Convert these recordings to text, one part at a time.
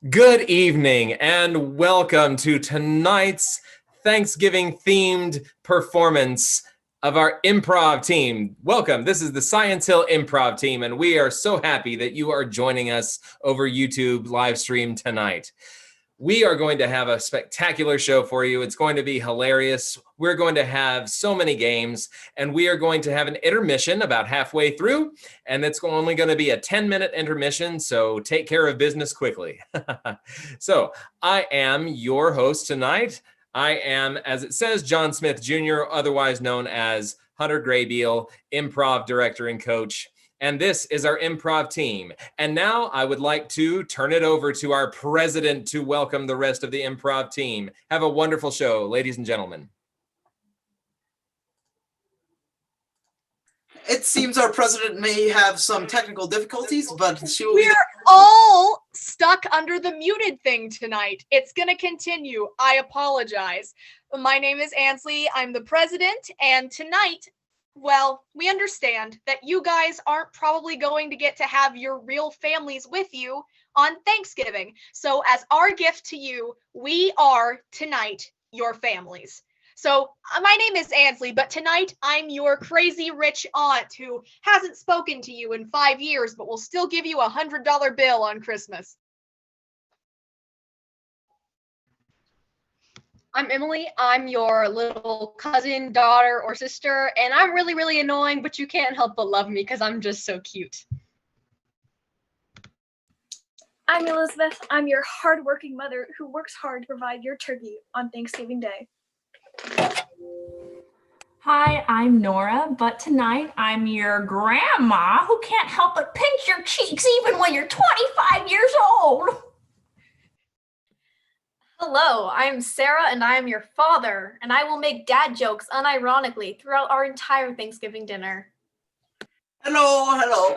Good evening and welcome to tonight's Thanksgiving themed performance of our improv team. Welcome. This is the Science Hill Improv team, and we are so happy that you are joining us over YouTube live stream tonight. We are going to have a spectacular show for you. It's going to be hilarious. We're going to have so many games, and we are going to have an intermission about halfway through, and it's only going to be a 10-minute intermission, so take care of business quickly. So I am your host tonight. I am, as it says, John Smith Jr., otherwise known as Hunter Graybeal, improv director and coach. And this is our improv team. And now I would like to turn it over to our president to welcome the rest of the improv team. Have a wonderful show, ladies and gentlemen. It seems our president may have some technical difficulties, but she will We're all stuck under the muted thing tonight. It's going to continue. I apologize. My name is Ansley. I'm the president, and tonight, well, we understand that you guys aren't probably going to get to have your real families with you on Thanksgiving. So as our gift to you, we are tonight your families. So my name is Ansley, but tonight I'm your crazy rich aunt who hasn't spoken to you in 5 years, but will still give you $100 bill on Christmas. I'm Emily. I'm your little cousin, daughter, or sister, and I'm really, really annoying, but you can't help but love me because I'm just so cute. I'm Elizabeth. I'm your hardworking mother who works hard to provide your turkey on Thanksgiving Day. Hi, I'm Nora, but tonight I'm your grandma who can't help but pinch your cheeks even when you're 25 years old. Hello, I'm Sarah and I am your father, and I will make dad jokes unironically throughout our entire Thanksgiving dinner. Hello,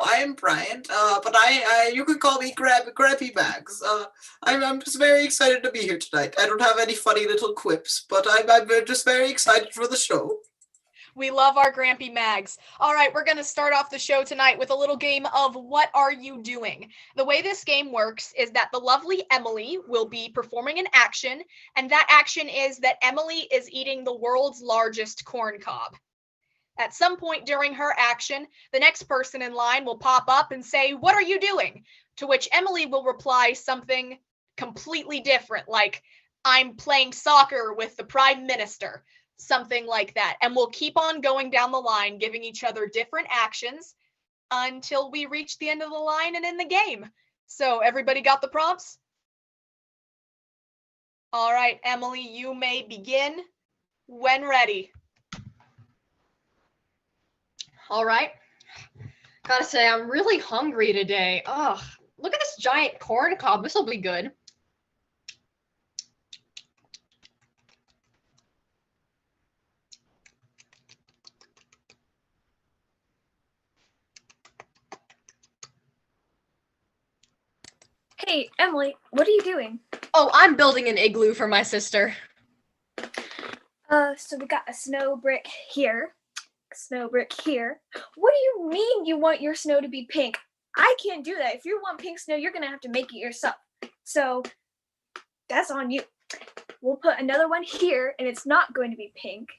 I am Brian, but you could call me Grappy Bags. I'm just very excited to be here tonight. I don't have any funny little quips, but I'm just very excited for the show. We love our Grampy Mags. All right, we're going to start off the show tonight with a little game of What Are You Doing? The way this game works is that the lovely Emily will be performing an action, and that action is that Emily is eating the world's largest corn cob. At some point during her action, the next person in line will pop up and say, "What are you doing?" To which Emily will reply something completely different, like, "I'm playing soccer with the Prime Minister." Something like that. And we'll keep on going down the line, giving each other different actions until we reach the end of the line and in the game. So everybody got the prompts? All right, Emily, you may begin when ready. All right. Gotta say, I'm really hungry today. Ugh, look at this giant corn cob. This will be good. Hey, Emily, what are you doing? Oh, I'm building an igloo for my sister. So we got a snow brick here, snow brick here. What do you mean you want your snow to be pink? I can't do that. If you want pink snow, you're gonna have to make it yourself. So that's on you. We'll put another one here, and it's not going to be pink.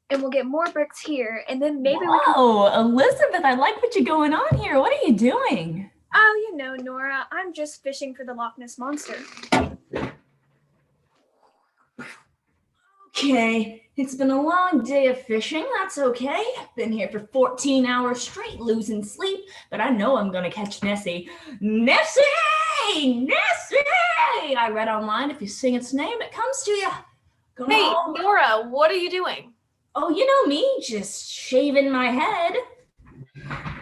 And we'll get more bricks here, and then maybe we can... Oh, Elizabeth, I like what you're going on here. What are you doing? Oh, you know, Nora, I'm just fishing for the Loch Ness Monster. Okay, it's been a long day of fishing. That's okay. Been here for 14 hours straight, losing sleep, but I know I'm gonna catch Nessie. Nessie! Nessie! I read online, if you sing its name, it comes to you. Come Hey, on. Nora, what are you doing? Oh, you know me, just shaving my head.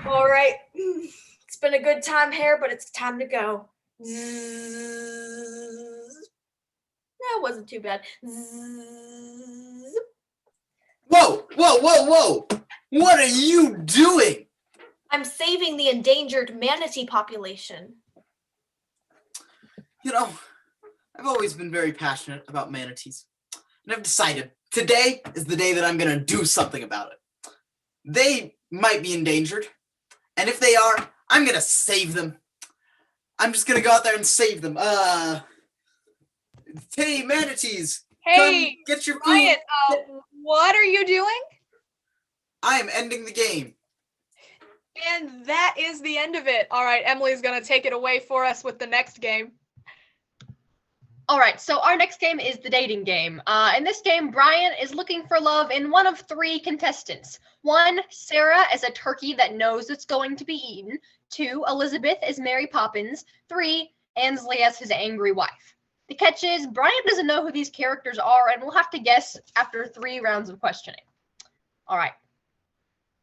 All right. It's been a good time here, but it's time to go. That wasn't too bad. Whoa! What are you doing? I'm saving the endangered manatee population. You know, I've always been very passionate about manatees. And I've decided today is the day that I'm going to do something about it. They might be endangered. And if they are, I'm going to save them. I'm just going to go out there and save them. Hey, manatees! Hey, Come get your Ryan, food. what are you doing? I am ending the game. And that is the end of it. All right, Emily's going to take it away for us with the next game. All right, so our next game is the dating game. In this game, Brian is looking for love in one of 3 contestants. 1, Sarah as a turkey that knows it's going to be eaten. 2, Elizabeth as Mary Poppins. 3, Ansley as his angry wife. The catch is, Brian doesn't know who these characters are, and we'll have to guess after 3 rounds of questioning. All right.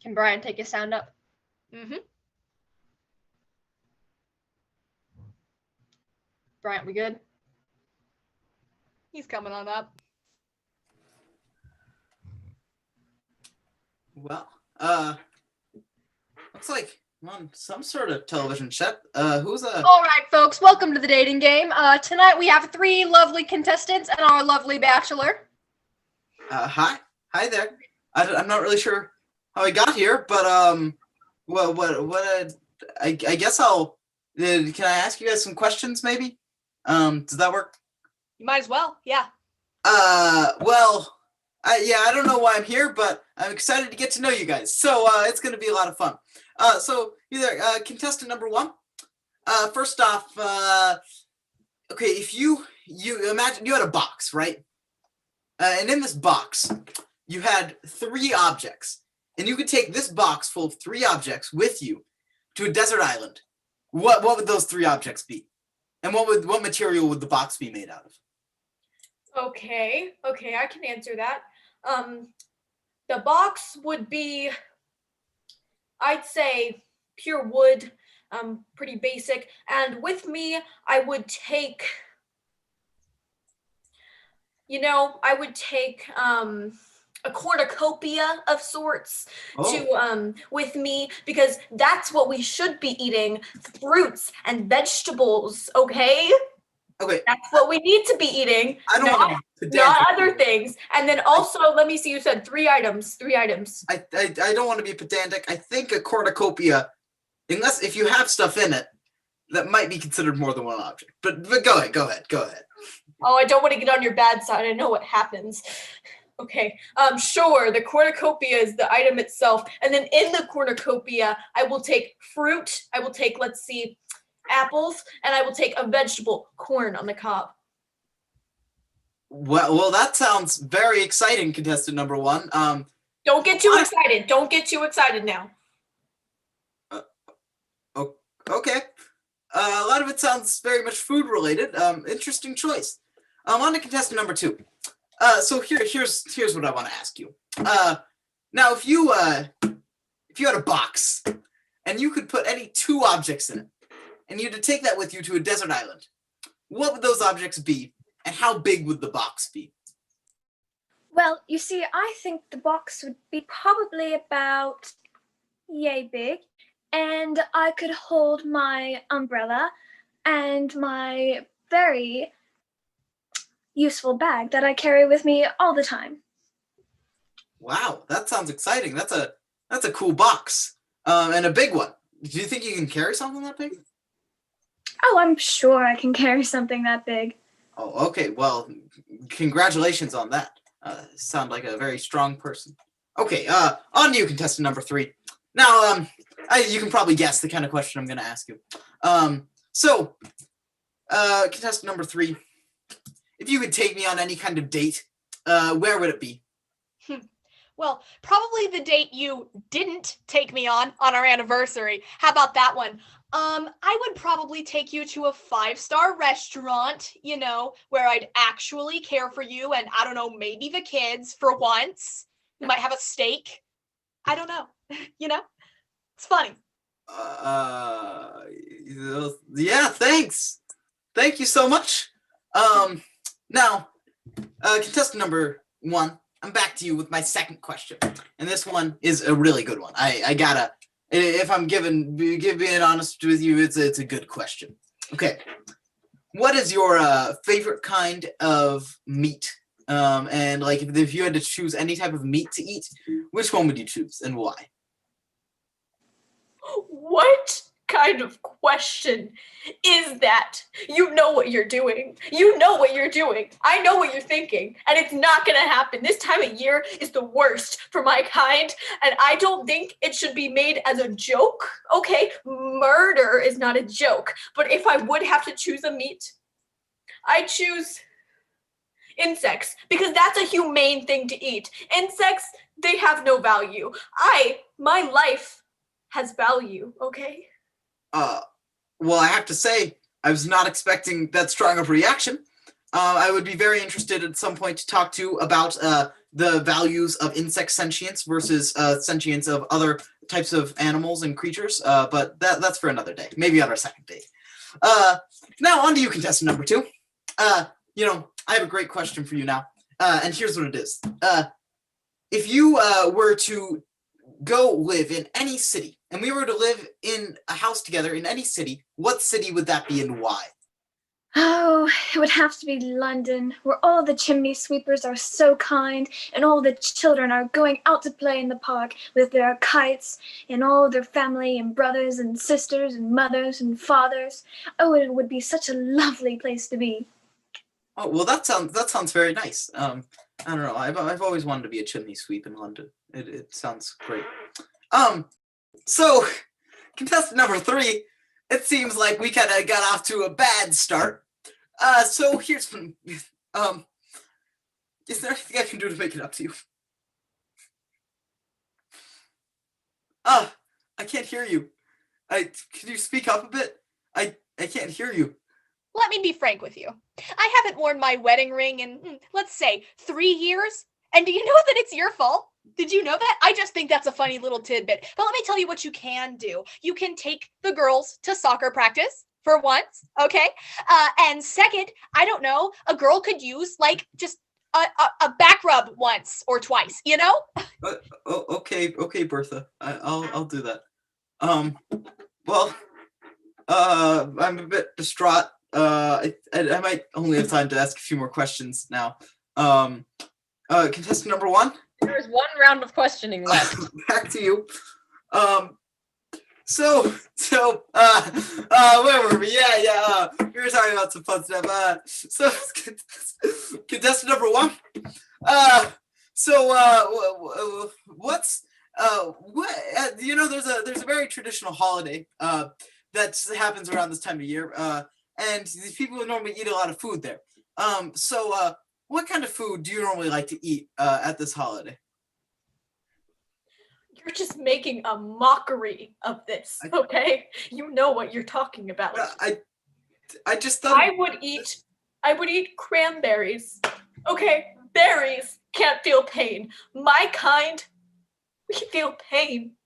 Can Brian take his sound up? Mm-hmm. Brian, we good? He's coming on up. Well, looks like I'm on some sort of television set. Who's a... All right, folks, welcome to the dating game. Tonight we have 3 lovely contestants and our lovely bachelor. Hi there. I'm not really sure how I got here, but I guess I'll. Can I ask you guys some questions, maybe? Does that work? You might as well, yeah. Well, I don't know why I'm here, but I'm excited to get to know you guys. So it's gonna be a lot of fun. So either contestant number 1. First off, okay, if you imagine you had a box, right? And in this box, you had 3 objects, and you could take this box full of 3 objects with you to a desert island. What would those 3 objects be? And what material would the box be made out of? Okay, I can answer that. The box would be, I'd say, pure wood, pretty basic. And with me, I would take, a cornucopia of sorts to with me, because that's what we should be eating, fruits and vegetables, okay? Okay. That's what we need to be eating. I don't want to not other things. And then also, let me see, you said 3 items. 3 items. I don't want to be pedantic. I think a cornucopia, unless if you have stuff in it, that might be considered more than one object. But go ahead. Oh, I don't want to get on your bad side. I know what happens. Okay. Sure, the cornucopia is the item itself. And then in the cornucopia, I will take fruit. I will take, let's see, apples, and I will take a vegetable, corn on the cob. Well, that sounds very exciting, contestant number 1. Don't get too excited. Don't get too excited now. Okay. A lot of it sounds very much food related. Interesting choice. On to contestant number 2. So here's what I want to ask you. Now, if you had a box and you could put any 2 objects in it, and you had to take that with you to a desert island, what would those objects be, and how big would the box be? Well, you see, I think the box would be probably about yay big, and I could hold my umbrella and my very useful bag that I carry with me all the time. Wow, that sounds exciting. That's a cool box, and a big one. Do you think you can carry something that big? Oh, I'm sure I can carry something that big. Oh, okay. Well, congratulations on that. Sound like a very strong person. Okay, on to you, contestant number 3. Now, you can probably guess the kind of question I'm going to ask you. So, contestant number 3, if you could take me on any kind of date, where would it be? Well, probably the date you didn't take me on our anniversary. How about that one? I would probably take you to a 5-star restaurant, where I'd actually care for you and, I don't know, maybe the kids for once. We might have a steak. I don't know. It's funny. Yeah, thanks. Thank you so much. Now, contestant number 1, I'm back to you with my second question. And this one is a really good one. I gotta, if I'm being honest with you, it's a good question. Okay. What is your favorite kind of meat? And like if you had to choose any type of meat to eat, which one would you choose and why? What kind kind of question is that? You know what you're doing. You know what you're doing. I know what you're thinking. And it's not going to happen. This time of year is the worst for my kind. And I don't think it should be made as a joke. Okay, murder is not a joke. But if I would have to choose a meat, I choose insects, because that's a humane thing to eat. Insects, they have no value. My life has value, okay? Well, I have to say, I was not expecting that strong of a reaction. I would be very interested at some point to talk to about the values of insect sentience versus sentience of other types of animals and creatures, but that's for another day, maybe on our second date. Now, on to you, contestant number 2. I have a great question for you now, and here's what it is. If you were to go live in any city, and we were to live in a house together in any city, what city would that be and why? Oh, it would have to be London, where all the chimney sweepers are so kind, and all the children are going out to play in the park with their kites, and all their family and brothers and sisters and mothers and fathers. Oh, it would be such a lovely place to be. Oh, well, that sounds very nice. I don't know. I've always wanted to be a chimney sweep in London. It sounds great. So contestant number 3, it seems like we kind of got off to a bad start. So here's one. Is there anything I can do to make it up to you? I can't hear you. Can you speak up a bit? I can't hear you. Let me be frank with you. I haven't worn my wedding ring in, let's say, 3 years. And do you know that it's your fault? Did you know that? I just think that's a funny little tidbit. But let me tell you what you can do. You can take the girls to soccer practice for once, okay? And second, I don't know, a girl could use like just a back rub once or twice, you know? Okay, Bertha. I'll do that. Well, I'm a bit distraught. I might only have time to ask a few more questions now. Contestant number 1. There's one round of questioning left. Back to you. So, where were we? Yeah. We were talking about some fun stuff. So, contestant number 1. What's there's a very traditional holiday that happens around this time of year. And these people normally eat a lot of food there. What kind of food do you normally like to eat at this holiday? You're just making a mockery of this, okay? You know what you're talking about. I just thought I would eat cranberries. Okay, berries can't feel pain. My kind, we feel pain.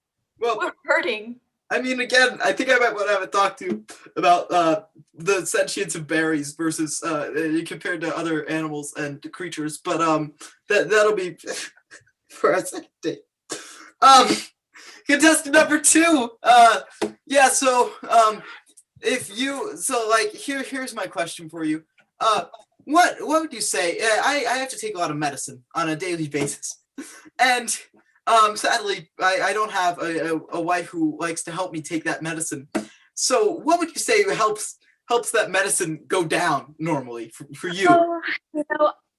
Well, we're hurting. I mean, again, I think I might want to have a talk to about the sentience of berries versus compared to other animals and creatures, but that'll be for our second date. Contestant number 2. Here's my question for you. What would you say? I have to take a lot of medicine on a daily basis, and sadly, I don't have a wife who likes to help me take that medicine. So what would you say helps that medicine go down normally for you? Oh,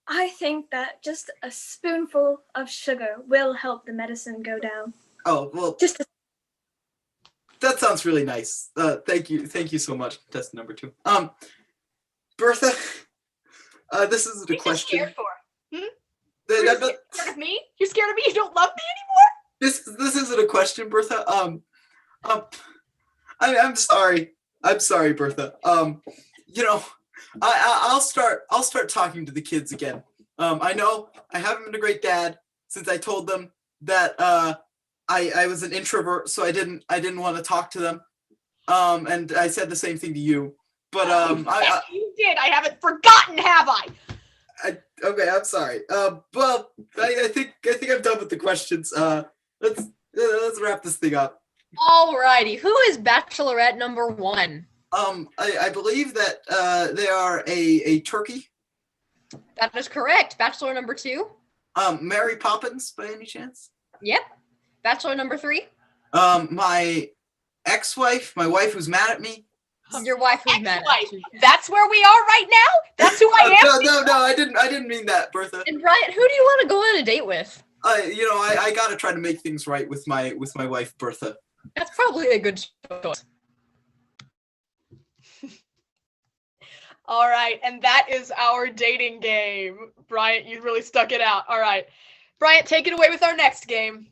I think that just a spoonful of sugar will help the medicine go down. Oh, well, that sounds really nice. Thank you so much, contestant number 2. Bertha, this isn't a question. What are you scared for? You're scared of me? You're scared of me? You don't love me anymore? This isn't a question, Bertha. I'm sorry. I'm sorry, Bertha. I'll start talking to the kids again. I know I haven't been a great dad since I told them that I was an introvert, so I didn't want to talk to them. And I said the same thing to you. But yes, you did. I haven't forgotten, have I? Okay, I'm sorry. Well, I think I'm done with the questions. Let's wrap this thing up. Alrighty, who is Bachelorette number 1? I believe that they are a turkey. That is correct. Bachelor number 2? Mary Poppins, by any chance? Yep. Bachelor number 3? My ex-wife, my wife who's mad at me. Your wife was mad at Ex-wife. you. That's where we are right now. That's who I am. No, I didn't mean that, Bertha. And Brian, who do you want to go on a date with? I gotta try to make things right with my wife, Bertha. That's probably a good choice. All right, and that is our dating game. Bryant, you really stuck it out. All right. Bryant, take it away with our next game.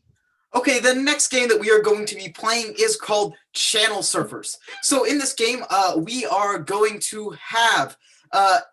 Okay, the next game that we are going to be playing is called Channel Surfers. So in this game, we are going to have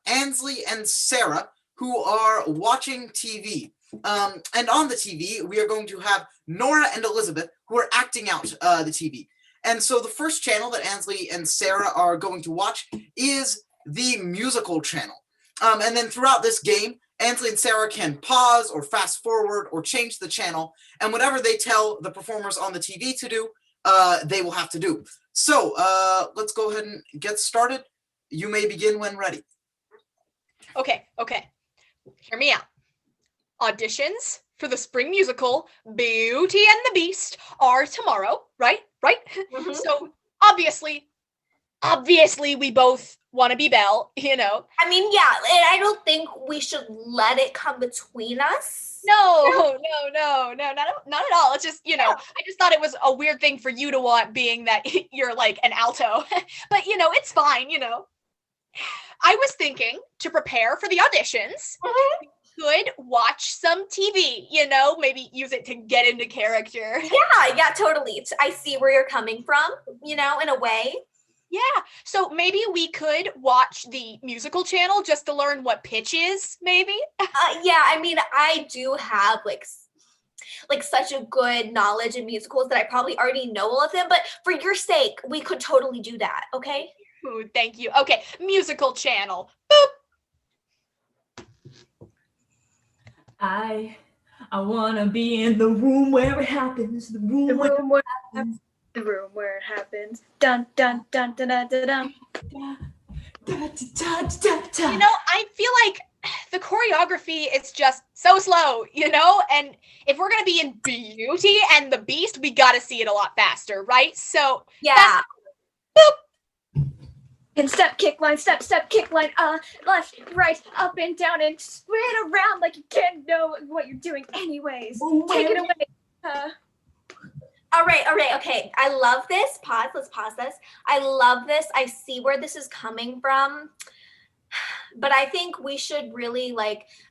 Ansley and Sarah, who are watching TV. And on the TV, we are going to have Nora and Elizabeth, who are acting out the TV. And so the first channel that Ansley and Sarah are going to watch is the musical channel. And then throughout this game, Ansley and Sarah can pause or fast forward or change the channel, and whatever they tell the performers on the TV to do, they will have to do. So let's go ahead and get started. You may begin when ready. Okay. Hear me out. Auditions for the spring musical Beauty and the Beast are tomorrow, right? Mhm. So obviously we both want to be Belle, you know. I mean, yeah, and I don't think we should let it come between us. No, not at all. It's just, I just thought it was a weird thing for you to want, being that you're like an alto. But, it's fine, I was thinking, to prepare for the auditions, we could watch some TV, maybe use it to get into character. Yeah, totally. I see where you're coming from, in a way. Yeah, so maybe we could watch the musical channel just to learn what pitch is, maybe? Yeah, I mean, I do have like such a good knowledge in musicals that I probably already know all of them, but for your sake, we could totally do that, okay? Ooh, thank you. Okay, musical channel. Boop. I wanna be in the room where it happens. The room where it happens. The room where it happens. Dun dun dun dun dun dun dun. I feel like the choreography is just so slow, and if we're gonna be in Beauty and the Beast, we gotta see it a lot faster, right? So Yeah. Boop. And step, kick line, step, kick line, left, right, up and down, and spin around like you can't know what you're doing anyways. Take it away. All right, okay. I love this. Let's pause this. I love this. I see where this is coming from. But I think we should really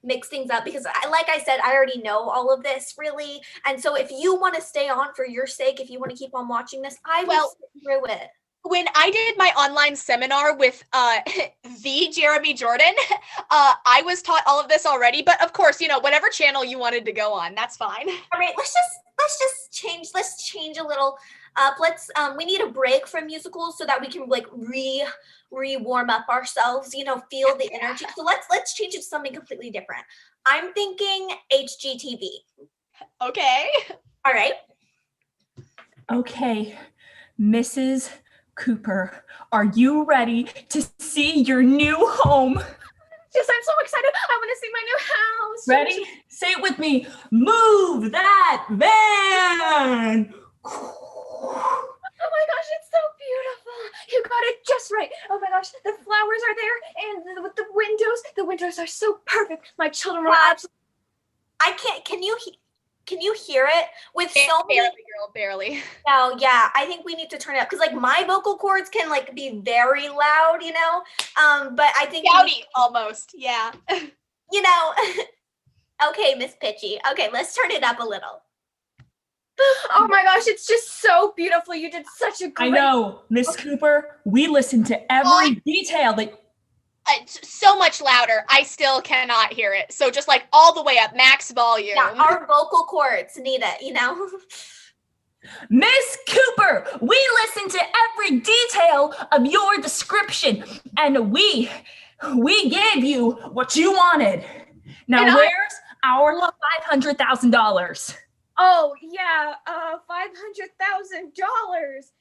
mix things up because like I said, I already know all of this really. And so if you want to stay on for your sake, if you want to keep on watching this, I will sit through it. When I did my online seminar with the Jeremy Jordan, I was taught all of this already, but of course, whatever channel you wanted to go on, that's fine. All right, let's change a little up. We need a break from musicals so that we can warm up ourselves, feel the energy. So let's change it to something completely different. I'm thinking HGTV. Okay. All right. Okay, Mrs. Cooper, are you ready to see your new home? Yes, I'm so excited. I want to see my new house. Ready? Say it with me. Move that van. Oh my gosh, it's so beautiful. You got it just right. Oh my gosh, the flowers are there, and with the windows are so perfect. My children will absolutely. I can't. Can you hear it? With so many. Barely. No, yeah, I think we need to turn it up because my vocal cords can be very loud, But I think Shouty, almost, yeah. Okay, Miss Pitchy. Okay, let's turn it up a little. Oh my gosh, it's just so beautiful. You did such a great. I know, Miss Cooper. We listened to every detail that. It's so much louder. I still cannot hear it. So just all the way up, max volume. Yeah, our vocal cords need it, Miss Cooper, we listened to every detail of your description, and we gave you what you wanted. Now, where's our $500,000? Oh yeah, $500,000.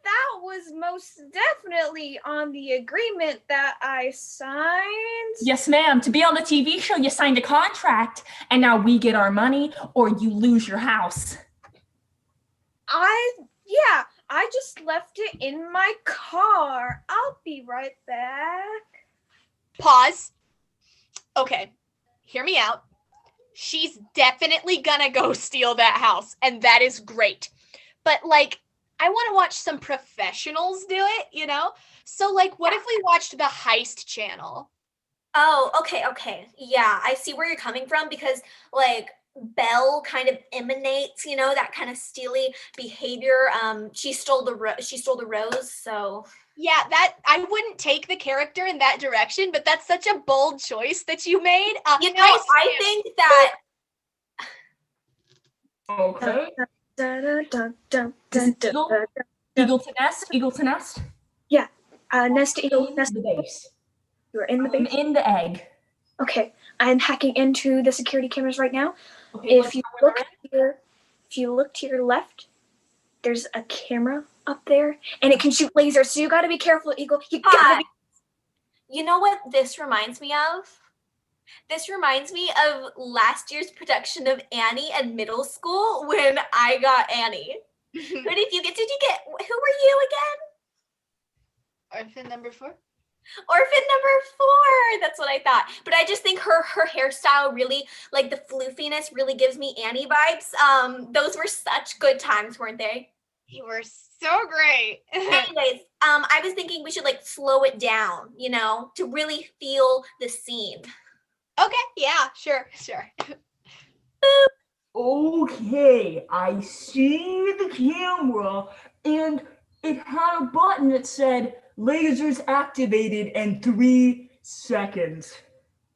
That was most definitely on the agreement that I signed. Yes, ma'am. To be on the TV show, you signed a contract, and now we get our money or you lose your house. I just left it in my car. I'll be right back. Pause. Okay, hear me out. She's definitely gonna go steal that house, and that is great. But like, I want to watch some professionals do it, you know? So like, what if we watched the Heist channel? Oh, okay. Yeah, I see where you're coming from because like Belle kind of emanates, that kind of steely behavior. She stole the rose, so Yeah, that I wouldn't take the character in that direction, but that's such a bold choice that you made. Nice I plan. think that Okay. Dun, dun, dun, dun, This dun, is dun, Eagle. dun, dun. Eagle to nest. Eagle to nest. Nest eagle. In Nest. the base. You're in the I'm base. in the egg. Okay, I'm hacking into the security cameras right now. Okay. If you look to your left, there's a camera up there, and it can shoot lasers. So you got to be careful, Eagle. You gotta be. you know what this reminds me of? This reminds me of last year's production of Annie at middle school when I got Annie. Who did you get? Who were you again? Orphan number 4? Orphan number 4. That's what I thought. But I just think her hairstyle really, like the floofiness, really gives me Annie vibes. Those were such good times, weren't they? You were so great. Anyways, I was thinking we should like slow it down, to really feel the scene. Okay, yeah, sure. Okay, I see the camera, and it had a button that said lasers activated in 3 seconds.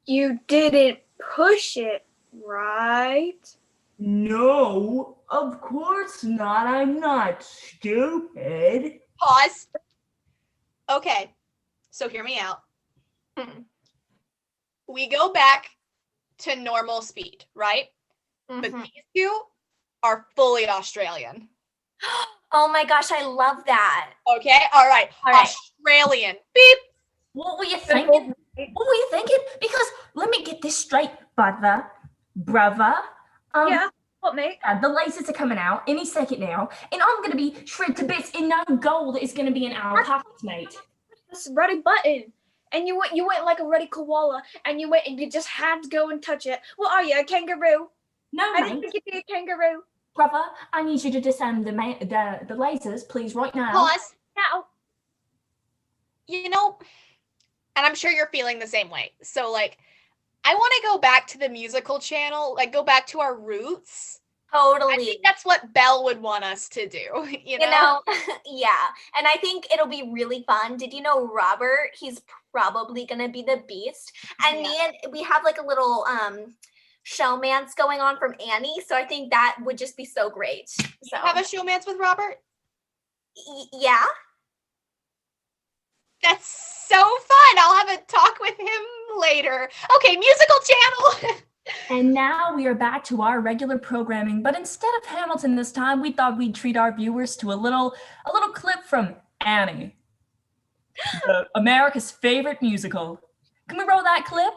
You didn't push it, right? No, of course not. I'm not stupid. Pause. Okay, so hear me out. We go back to normal speed, right? But Mhm. these two are fully Australian. Oh my gosh, I love that. Okay, all right. All right. Australian. Beep. What were you thinking? What were you thinking? Because let me get this straight, brother. Yeah. What, mate? The lasers are coming out any second now, and I'm gonna be shredded to bits, and no gold is gonna be in our pockets, mate. This ready button. And you went like a ready koala, and you went and you just had to go and touch it. What are you, a kangaroo? No, I didn't mate. think you'd be a kangaroo. Brother, I need you to disarm the lasers, please, right now. Pause. Now, You know, and I'm sure you're feeling the same way. So like, I want to go back to the musical channel, like go back to our roots. I Totally. think that's what Belle would want us to do, you know? Yeah. And I think it'll be really fun. Did you know Robert? He's probably gonna be the beast. And we have like a little showmance going on from Annie. So I think that would just be so great. So Have a showmance with Robert? yeah. That's so fun. I'll have a talk with him later. Okay, musical channel. And now we are back to our regular programming, but instead of Hamilton this time, we thought we'd treat our viewers to a little clip from Annie, America's favorite musical. Can we roll that clip?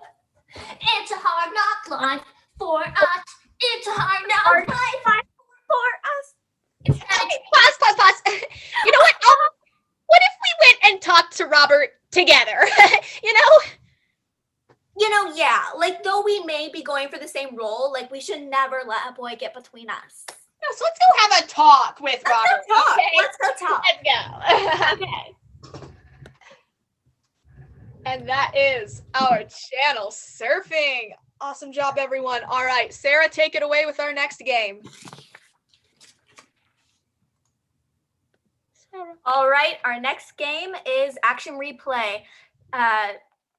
It's a hard knock life for us. It's a hard knock life for us. Pause. You know what? What if we went and talked to Robert together? You know? Yeah, like though we may be going for the same role, like we should never let a boy get between us. No, so let's go have a talk with Robert. Let's go talk. Okay? Let's go talk. Let's go. Okay. And that is our channel surfing. Awesome job, everyone. All right, Sarah, take it away with our next game. All right, our next game is action replay.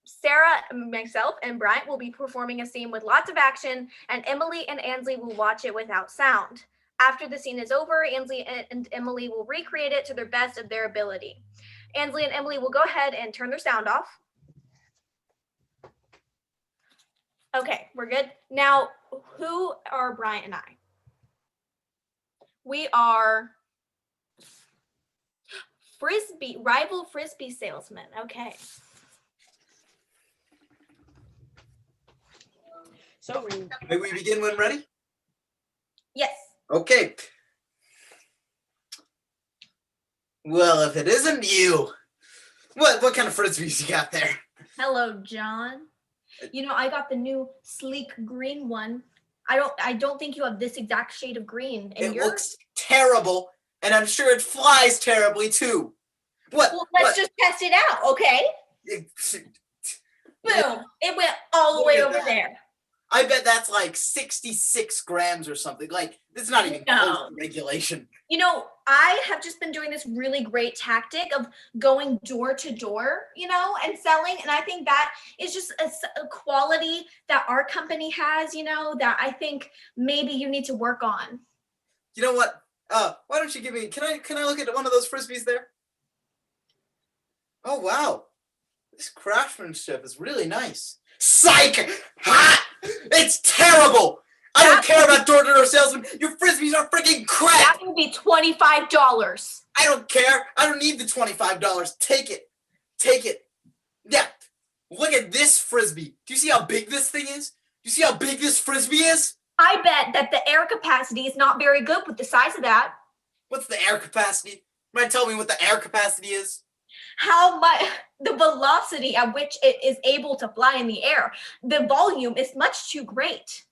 Sarah, myself, and Bryant will be performing a scene with lots of action, and Emily and Ansley will watch it without sound. After the scene is over, Ansley and Emily will recreate it to their best of their ability. Ansley and Emily will go ahead and turn their sound off. Okay, we're good. Now, who are Bryant and I? We are rival frisbee salesmen. Okay. So May we begin when ready? Yes. Okay. Well, if it isn't you, what kind of frisbees you got there? Hello, John. You know, I got the new sleek green one. I don't think you have this exact shade of green. And It looks terrible, and I'm sure it flies terribly too. What? Well, let's just test it out, okay? Boom! It went all the way over there. I bet that's like 66 grams or something. Like, it's not even close to regulation. You know, I have just been doing this really great tactic of going door to door, you know, and selling. And I think that is just a quality that our company has, you know, that I think maybe you need to work on. You know what? Why don't you give me? Can I look at one of those frisbees there? Oh wow, this craftsmanship is really nice. Psych! Ha! It's terrible. I don't care about door-to-door salesmen. Your frisbees are freaking crap. That would be $25. I don't care. I don't need the $25. Take it. Take it. Yeah. Look at this frisbee. Do you see how big this thing is? Do you see how big this frisbee is? I bet that the air capacity is not very good with the size of that. What's the air capacity? Might tell me what the air capacity is? How much, the velocity at which it is able to fly in the air. The volume is much too great.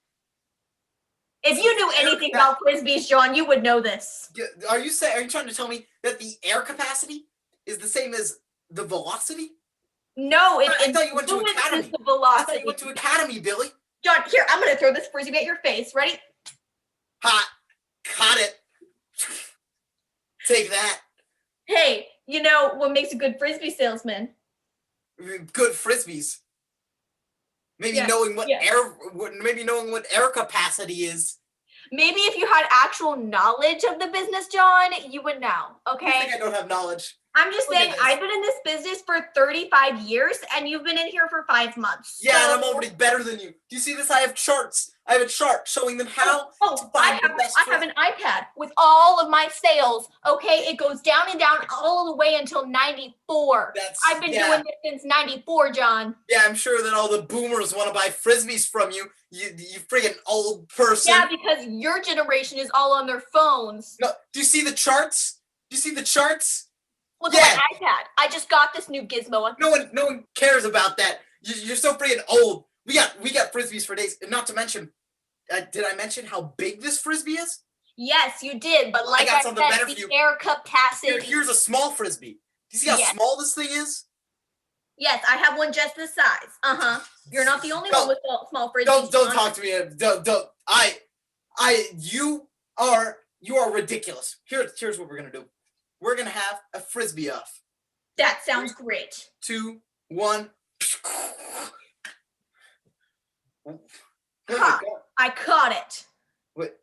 If you knew anything about frisbees, John, you would know this. Are you trying to tell me that the air capacity is the same as the velocity? No, I thought you went to academy. The velocity. I thought you went to academy, Billy. John, here, I'm gonna throw this frisbee at your face. Ready? Hot. Caught it. Take that. Hey, you know what makes a good frisbee salesman? Good frisbees. Maybe knowing what air capacity is. Maybe if you had actual knowledge of the business, John, you would know. Okay. I think I don't have knowledge. I'm just saying, I've been in this business for 35 years, and you've been in here for 5 months. Yeah, and I'm already better than you. Do you see this? I have charts. I have a chart showing them how to find the best. I have an iPad with all of my sales. Okay, it goes down and down all the way until 94. I've been doing this since 94, John. Yeah, I'm sure that all the boomers want to buy frisbees from you. You friggin' old person. Yeah, because your generation is all on their phones. No, do you see the charts? Do you see the charts? Look at my iPad. I just got this new gizmo. No one cares about that. You're so friggin' old. We got frisbees for days. And not to mention, did I mention how big this frisbee is? Yes, you did. But like I said, the air capacity. Here's a small frisbee. Do you see how small this thing is? Yes, I have one just this size. You're not the only one with small frisbees. Don't talk to me. Don't. You are ridiculous. Here's what we're gonna do. We're gonna have a frisbee off. That sounds great. 2, 1. Ha, I caught it. Wait,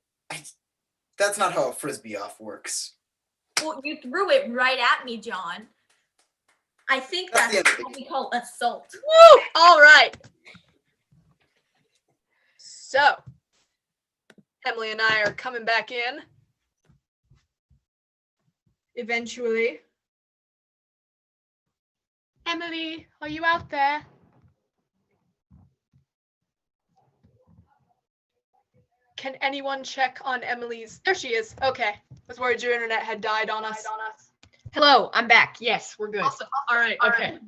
that's not how a frisbee off works. Well, you threw it right at me, John. I think that's what we call assault. Woo! All right. So, Emily and I are coming back in. Eventually. Emily, are you out there? Can anyone check on Emily's? There she is. Okay. I was worried your internet had died on us. Hello, I'm back. Yes, we're good. Awesome. All right. Okay.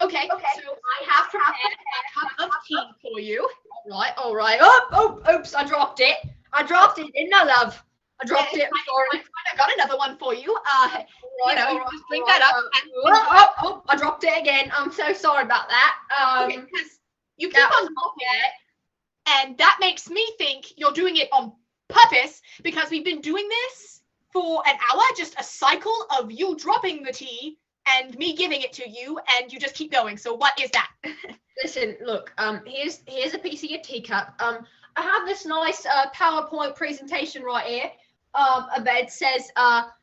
Okay. So I have prepared a cup of tea for you. All right. Oh, oops, I dropped it. Didn't I, love? I dropped it. I'm sorry. I got another one for you. Just bring that up. And, I dropped it again. I'm so sorry about that. Because you keep on dropping it, and that makes me think you're doing it on purpose, because we've been doing this for an hour, just a cycle of you dropping the tea and me giving it to you, and you just keep going. So what is that? Listen, look, here's a piece of your teacup. I have this nice PowerPoint presentation right here. That says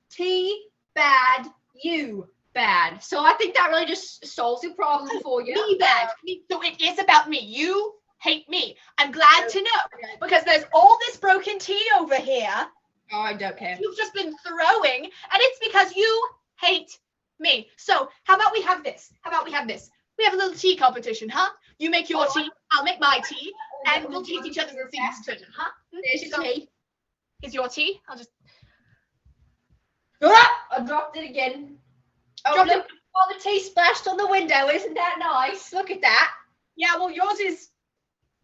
tea bad, you bad. So I think that really just solves your problem for you. Me bad. So it is about me. You hate me. I'm glad to know, because there's all this broken tea over here. Oh, I don't care. You've just been throwing, and it's because you hate me. So how about we have this? We have a little tea competition, huh? You make your tea, I'll make my tea, and we'll taste each other's teas, huh? There's your tea. Is your tea? I'll just... Ah, I dropped it again. Oh, Dropped no. it before the tea splashed on the window. Isn't that nice? Look at that. Yeah, well, yours is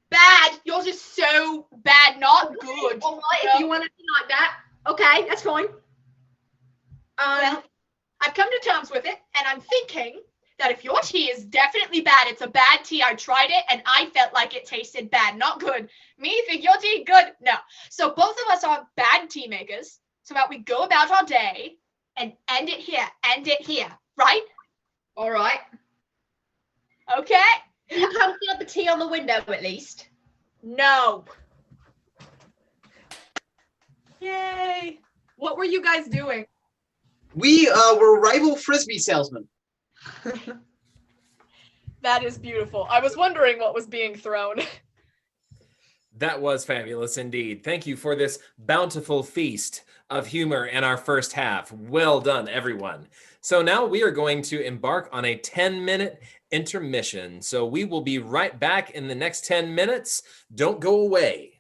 bad. Yours is so bad, not good. All right, No. if you want it like that. Okay, that's fine. Well, I've come to terms with it, and I'm thinking that if your tea is definitely bad, it's a bad tea. I tried it, and I felt like it tasted bad, not good. Me think your tea good? No. So both of us are bad tea makers. So that we go about our day and end it here, right? All right. Okay? You can't get the tea on the window at least. No. Yay. What were you guys doing? We were rival frisbee salesmen. That is beautiful. I was wondering what was being thrown. That was fabulous indeed. Thank you for this bountiful feast of humor in our first half. Well done, everyone. So now we are going to embark on a 10-minute intermission. So we will be right back in the next 10 minutes. Don't go away.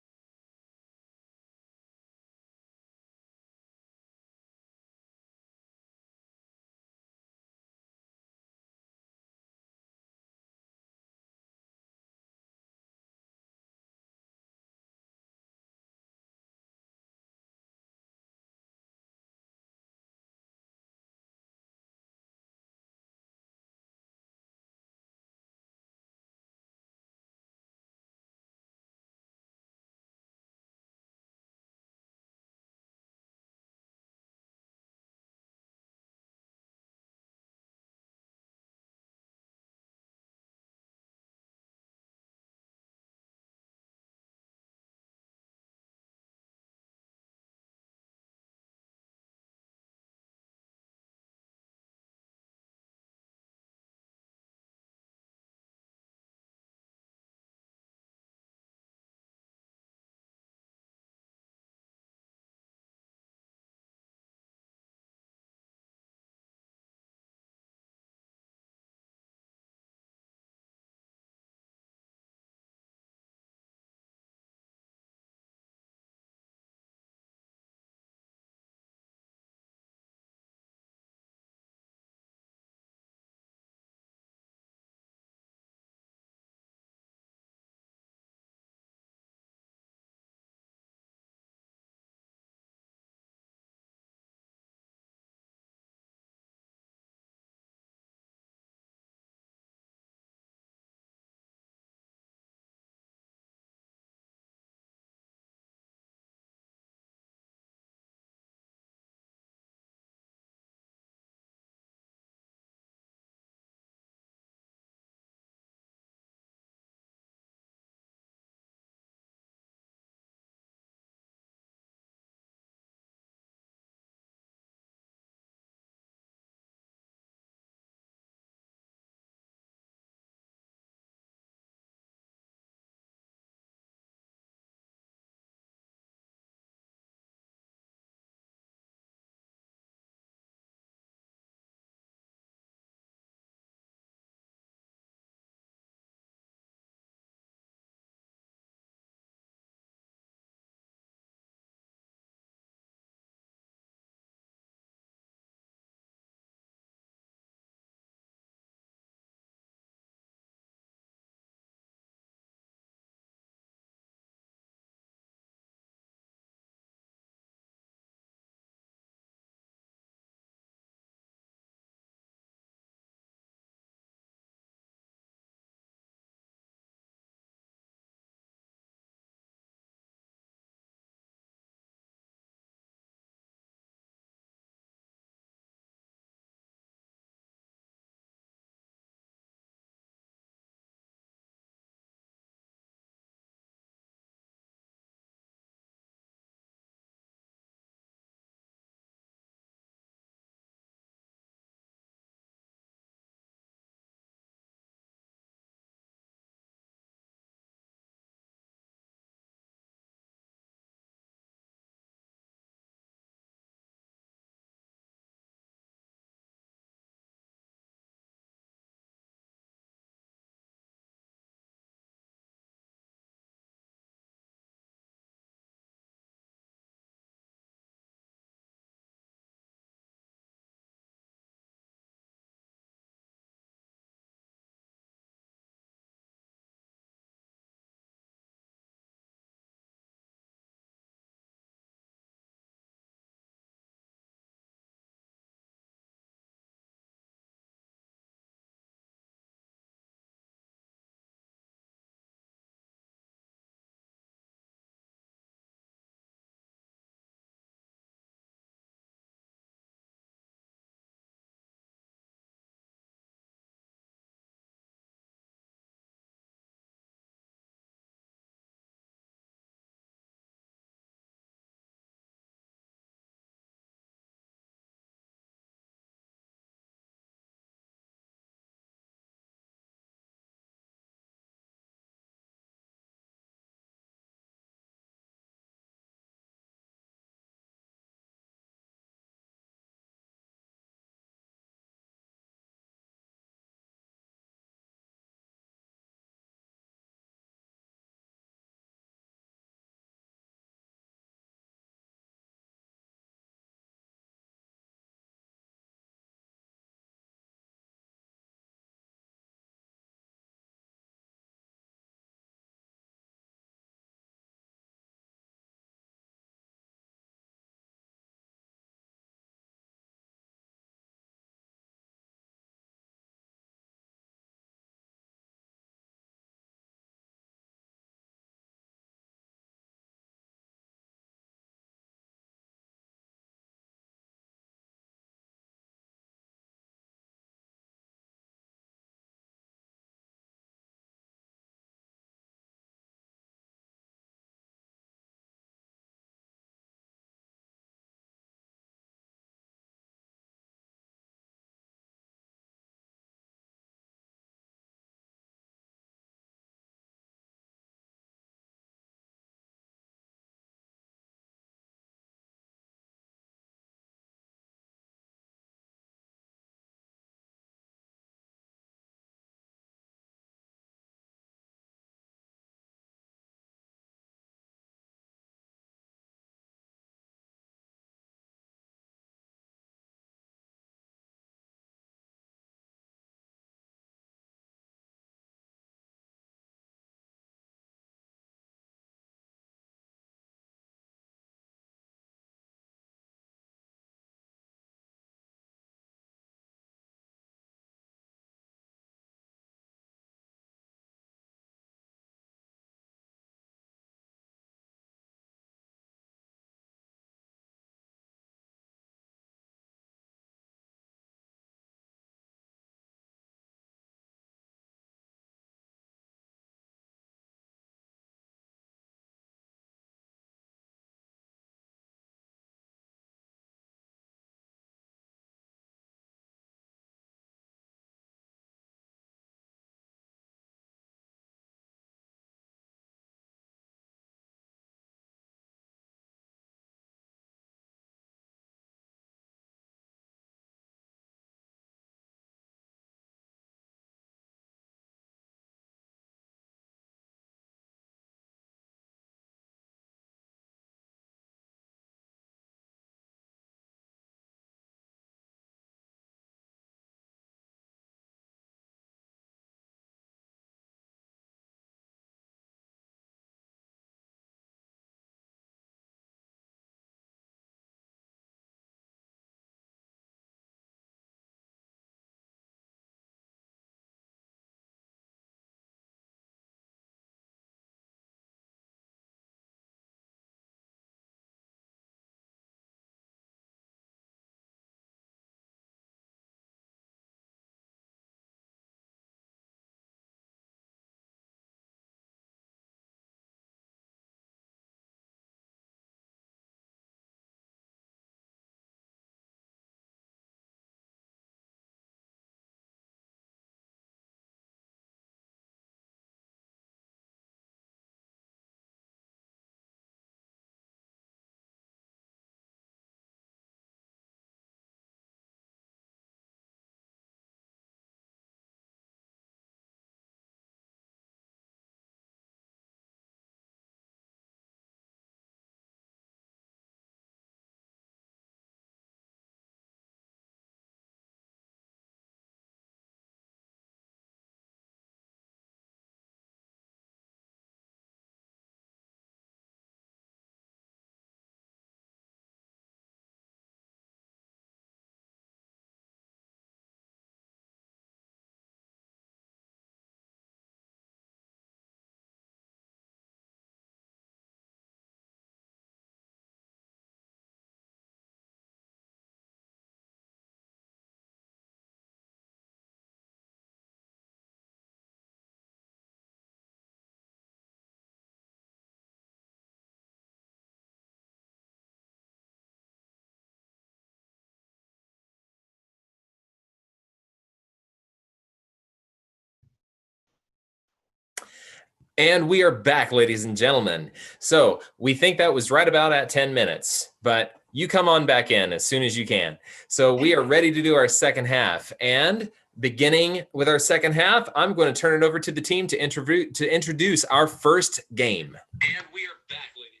And we are back, ladies and gentlemen. So we think that was right about at 10 minutes, but you come on back in as soon as you can. So we are ready to do our second half. And beginning with our second half, I'm going to turn it over to the team to introduce our first game. And we are back, ladies.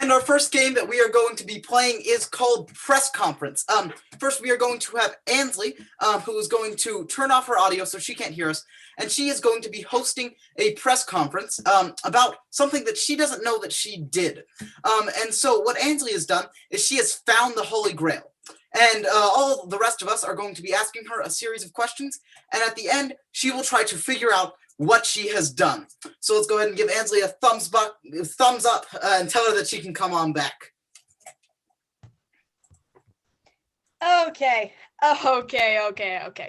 And our first game that we are going to be playing is called Press Conference. First, we are going to have Ansley, who is going to turn off her audio so she can't hear us, and she is going to be hosting a press conference about something that she doesn't know that she did. And so what Ansley has done is she has found the Holy Grail. And all the rest of us are going to be asking her a series of questions, and at the end, she will try to figure out what she has done. So let's go ahead and give Ansley a thumbs up and tell her that she can come on back. Okay.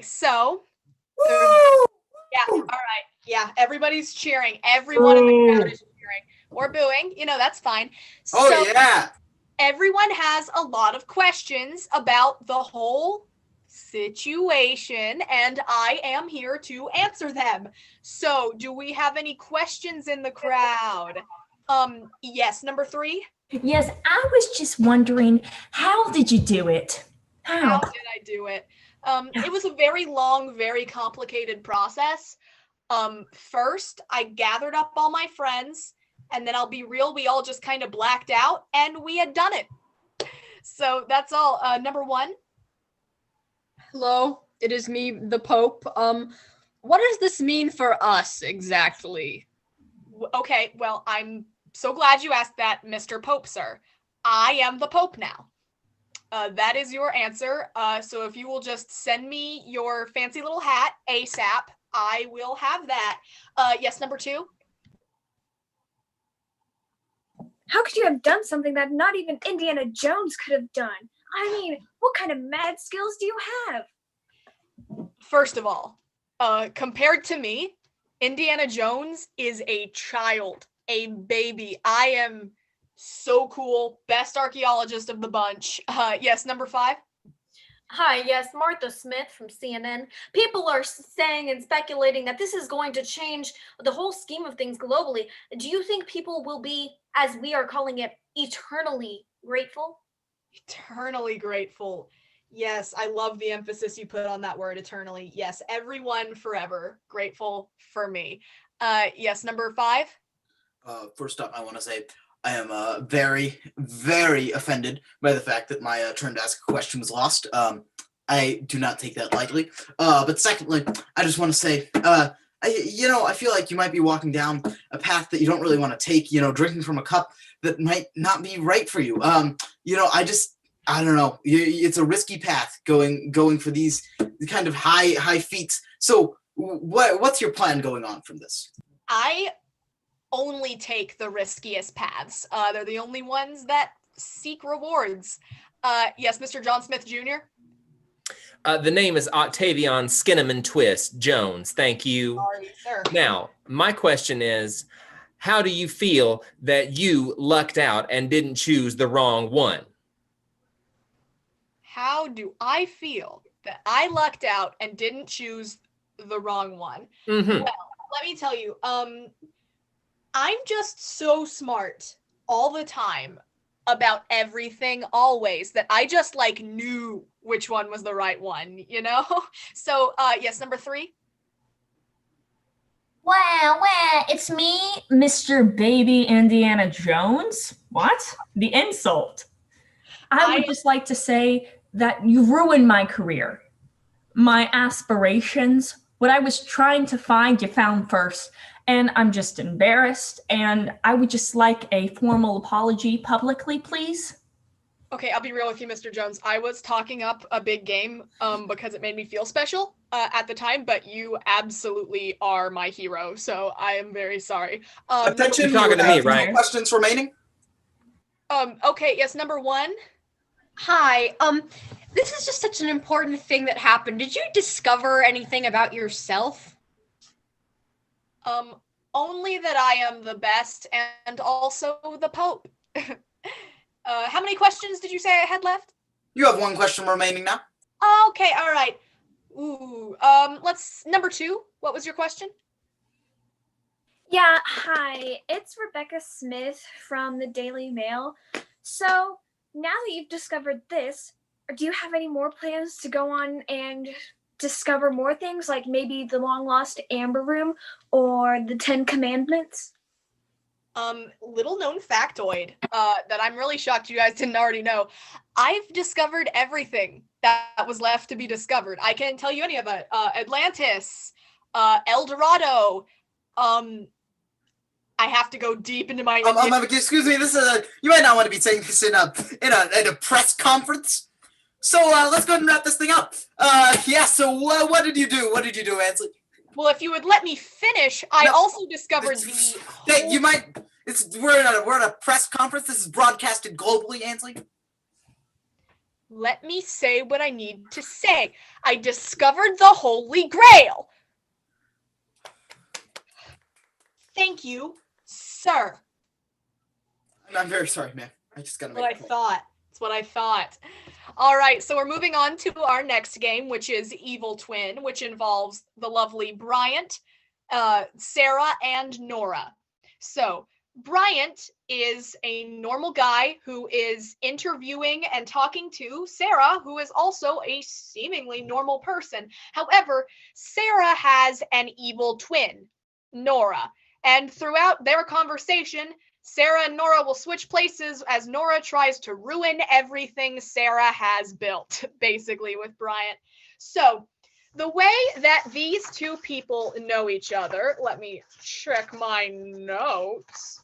So, yeah, all right. Yeah, everybody's cheering. Everyone in the crowd is cheering or booing. That's fine. Oh, yeah. Everyone has a lot of questions about the whole situation, and I am here to answer them. So, do we have any questions in the crowd? Yes, number 3. Yes, I was just wondering, how did you do it? How did I do it? It was a very long, very complicated process. First, I gathered up all my friends, and then I'll be real, we all just kind of blacked out, and we had done it. So that's all. Number 1. Hello, it is me, the Pope. What does this mean for us exactly? Okay, well, I'm so glad you asked that, Mr. Pope, sir. I am the Pope now. That is your answer. So if you will just send me your fancy little hat ASAP, I will have that. Yes, number 2. How could you have done something that not even Indiana Jones could have done? I mean, what kind of mad skills do you have? First of all, compared to me, Indiana Jones is a child, a baby. I am so cool. Best archaeologist of the bunch. Yes, number 5. Hi, yes, Martha Smith from CNN. People are saying and speculating that this is going to change the whole scheme of things globally. Do you think people will be, as we are calling it, eternally grateful? Eternally grateful. Yes, I love the emphasis you put on that word, eternally. Yes, everyone forever grateful for me. Yes, number 5. First up, I want to say I am very, very offended by the fact that my turn to ask a question was lost. I do not take that lightly. But secondly, I just want to say, I feel like you might be walking down a path that you don't really want to take, drinking from a cup that might not be right for you. I don't know. It's a risky path going for these kind of high feats. So what's your plan going on from this? I only take the riskiest paths. They're the only ones that seek rewards. Yes, Mr. John Smith Jr. The name is Octavian Skinnaman Twist Jones. Thank you. Sorry, sir. Now, my question is, how do you feel that you lucked out and didn't choose the wrong one? How do I feel that I lucked out and didn't choose the wrong one? Mm-hmm. Well, let me tell you, I'm just so smart all the time about everything always that I just knew which one was the right one, So, yes, number 3. Well, it's me, Mr. Baby Indiana Jones. What? The insult. I would just like to say that you ruined my career, my aspirations, what I was trying to find, you found first. And I'm just embarrassed, and I would just like a formal apology publicly, please. Okay, I'll be real with you, Mr. Jones. I was talking up a big game because it made me feel special at the time, but you absolutely are my hero, so I am very sorry. Attention, you're talking to me, right? Questions remaining? Okay, yes, number 1. Hi, this is just such an important thing that happened. Did you discover anything about yourself? Only that I am the best and also the Pope. How many questions did you say I had left? You have 1 question remaining now. Okay, all right. Ooh, number 2. What was your question? Yeah, hi. It's Rebecca Smith from the Daily Mail. So, now that you've discovered this, do you have any more plans to go on and discover more things, like maybe the long lost Amber Room or the Ten Commandments? Little known factoid that I'm really shocked you guys didn't already know. I've discovered everything that was left to be discovered. I can't tell you any of it. Atlantis, El Dorado. I have to go deep into my. Excuse me. This is you might not want to be saying this in a press conference. So let's go ahead and wrap this thing up. Yeah. So what did you do? What did you do, Ansley? Well, if you would let me finish, I also discovered the. Hey, you might. We're in a press conference. This is broadcasted globally, Ansley. Let me say what I need to say. I discovered the Holy Grail. Thank you, sir. I'm very sorry, ma'am. I just gotta That's what I thought. That's what I thought. All right, so we're moving on to our next game, which is Evil Twin, which involves the lovely Bryant, Sarah, and Nora. So Bryant is a normal guy who is interviewing and talking to Sarah, who is also a seemingly normal person. However, Sarah has an evil twin, Nora. And throughout their conversation, Sarah and Nora will switch places as Nora tries to ruin everything Sarah has built, basically, with Bryant. So, the way that these two people know each other, let me check my notes,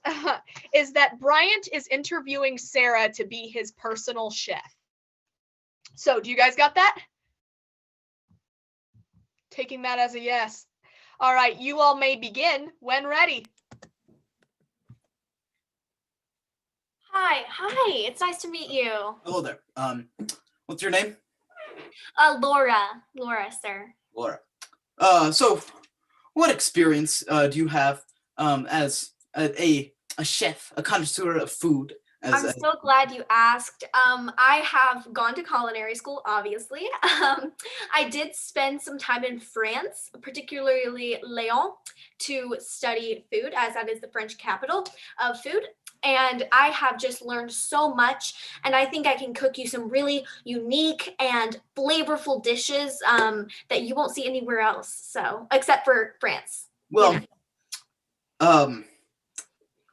is that Bryant is interviewing Sarah to be his personal chef. So, do you guys got that? Taking that as a yes. All right, you all may begin when ready. Hi, it's nice to meet you. Hello there. What's your name? Laura, sir. Laura. So, what experience do you have as a chef, a connoisseur of food? I'm so glad you asked. I have gone to culinary school, obviously. I did spend some time in France, particularly Lyon, to study food, as that is the French capital of food. And I have just learned so much, and I think I can cook you some really unique and flavorful dishes that you won't see anywhere else. So, except for France. Well, let